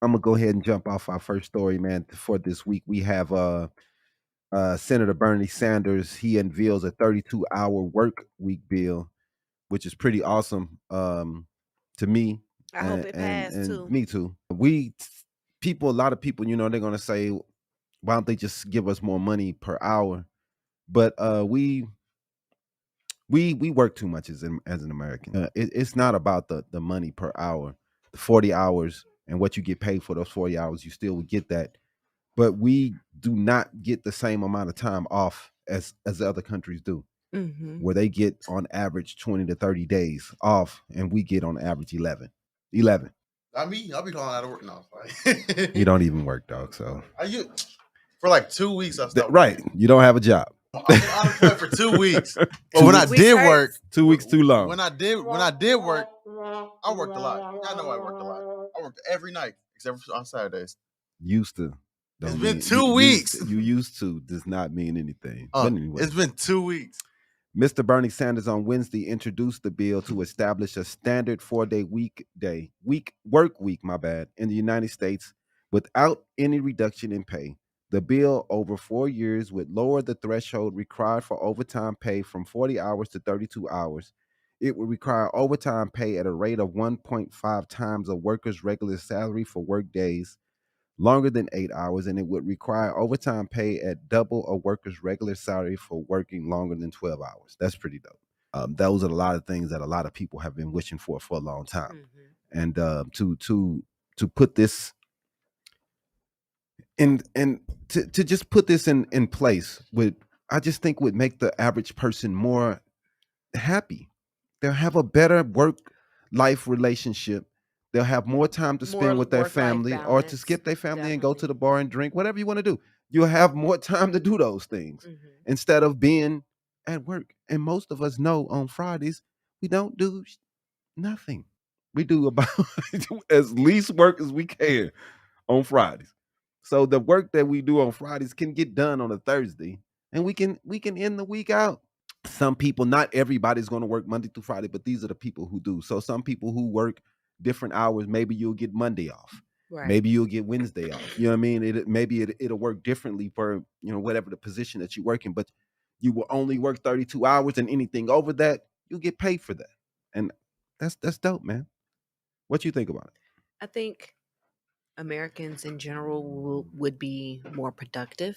I'm gonna go ahead and jump off our first story, man. For this week, we have Senator Bernie Sanders. He unveils a 32-hour work week bill, which is pretty awesome to me, I hope and, it and passed and too. me too. We people, a lot of people, they're gonna say, why don't they just give us more money per hour? But we work too much as an American. It's not about the money per hour, the 40 hours and what you get paid for those 40 hours. You still would get that, but we do not get the same amount of time off as the other countries do, Hmm. where they get on average 20 to 30 days off, and we get on average 11. I'll be going out of work now. You don't even work, dog. So For like 2 weeks, I stopped. right, you don't have a job. I've been unemployed for 2 weeks. But when I 2 weeks did hurts. work, 2 weeks too long. when I did work, I worked a lot. Y'all know I worked a lot. I worked every night except for on Saturdays. Used to. It's Don't been mean- 2 weeks. You used to does not mean anything. But anyway, It's been 2 weeks. Mr. Bernie Sanders on Wednesday introduced the bill to establish a standard 4-day work week, in the United States without any reduction in pay. The bill over 4 years would lower the threshold required for overtime pay from 40 hours to 32 hours. It would require overtime pay at a rate of 1.5 times a worker's regular salary for work days longer than 8 hours, and it would require overtime pay at double a worker's regular salary for working longer than 12 hours. That's pretty dope. Those are a lot of things that a lot of people have been wishing for a long time. And to put this and to just put this in place I just think would make the average person more happy. They'll have a better work life relationship. They'll have more time to spend More with their work-life family, or to balance. skip their family and go to Definitely. the bar and drink, whatever you want to do. You'll have more time to do those things Hmm. instead of being at work. And most of us know on Fridays, we don't do nothing. We do about as least work as we can on Fridays. So the work that we do on Fridays can get done on a Thursday, and we can end the week out. Some people, not everybody's going to work Monday through Friday, but these are the people who do. So some people who work different hours, maybe you'll get Monday off. Right. Maybe you'll get Wednesday off. You know what I mean? It'll work differently for, whatever the position that you work in, but you will only work 32 hours, and anything over that, you'll get paid for that. And that's dope, man. What you think about it? I think Americans in general would be more productive.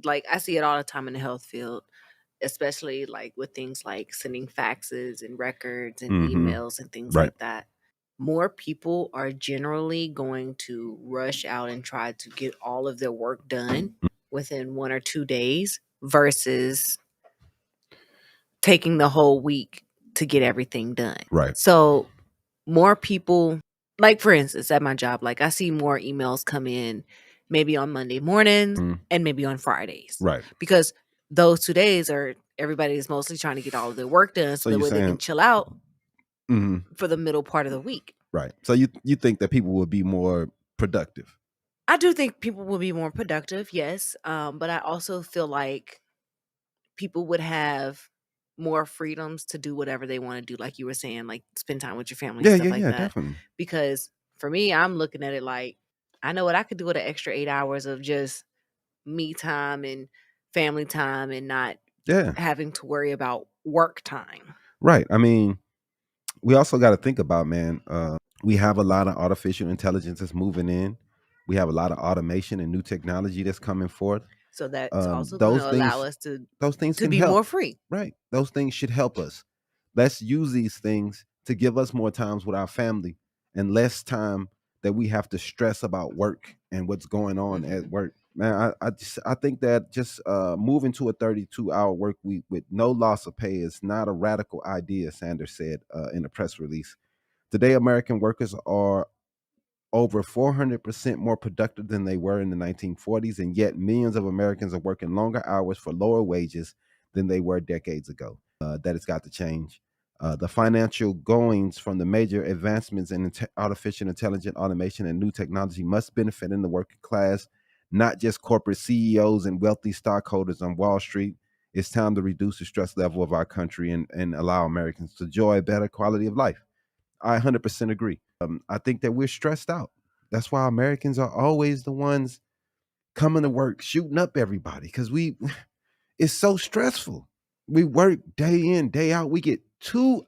Like I see it all the time in the health field, especially like with things like sending faxes and records and emails and things Right. like that. More people are generally going to rush out and try to get all of their work done within 1 or 2 days versus taking the whole week to get everything done. Right. So more people, like for instance, at my job, like I see more emails come in maybe on Monday mornings and maybe on Fridays. Right. Because those 2 days are everybody is mostly trying to get all of their work done so that you're way they can saying- chill out Mhm. for the middle part of the week. Right. So you think that people will be more productive? I do think people will be more productive, yes. But I also feel like people would have more freedoms to do whatever they want to do, like you were saying, like spend time with your family and stuff like that. Definitely. Because for me, I'm looking at it like I know what I could do with an extra 8 hours of just me time and family time and not Yeah. having to worry about work time. Right. I mean, we also got to think about, man, we have a lot of artificial intelligence that's moving in. We have a lot of automation and new technology that's coming forth. So that's also going those to things- allow us to Those things can be help. more free. Right. Those things should help us. Let's use these things to give us more times with our family and less time that we have to stress about work and what's going on at work. Man, I think that just moving to a 32-hour work week with no loss of pay is not a radical idea, Sanders said in a press release. Today, American workers are over 400% more productive than they were in the 1940s, and yet millions of Americans are working longer hours for lower wages than they were decades ago. That has got to change. The financial goings from the major advancements in artificial intelligence, automation, and new technology must benefit in the working class, not just corporate CEOs and wealthy stockholders on Wall Street. It's time to reduce the stress level of our country and allow Americans to enjoy a better quality of life. I 100% agree. I think that we're stressed out. That's why Americans are always the ones coming to work, shooting up everybody because it's so stressful. We work day in, day out. We get 2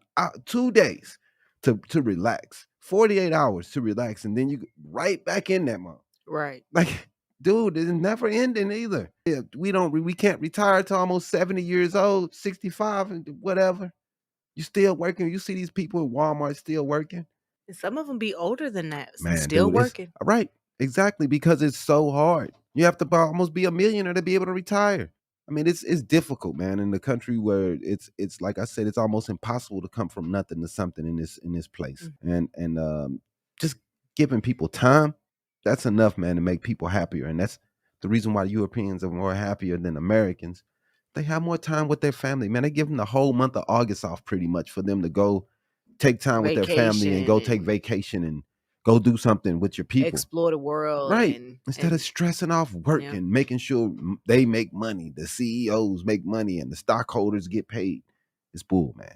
days to relax, 48 hours to relax, and then you right back in that month. Right. Like, dude, it's never ending either. Yeah, we can't retire to almost 70 years old, 65 and whatever. You still working. You see these people in Walmart still working. And some of them be older than that and Man, still dude, it's working. right. Exactly, because it's so hard. You have to almost be a millionaire to be able to retire. I mean, it's difficult, man, in the country where it's like I said, it's almost impossible to come from nothing to something in this place. And just giving people time, that's enough, man, to make people happier. And that's the reason why Europeans are more happier than Americans. They have more time with their family, man. They give them the whole month of August off pretty much for them to go take time with their family and go take Vacation. vacation and go do something with your people. Explore the world. Right. Instead of stressing off work yeah. and making sure they make money, the CEOs make money and the stockholders get paid. It's bull, man.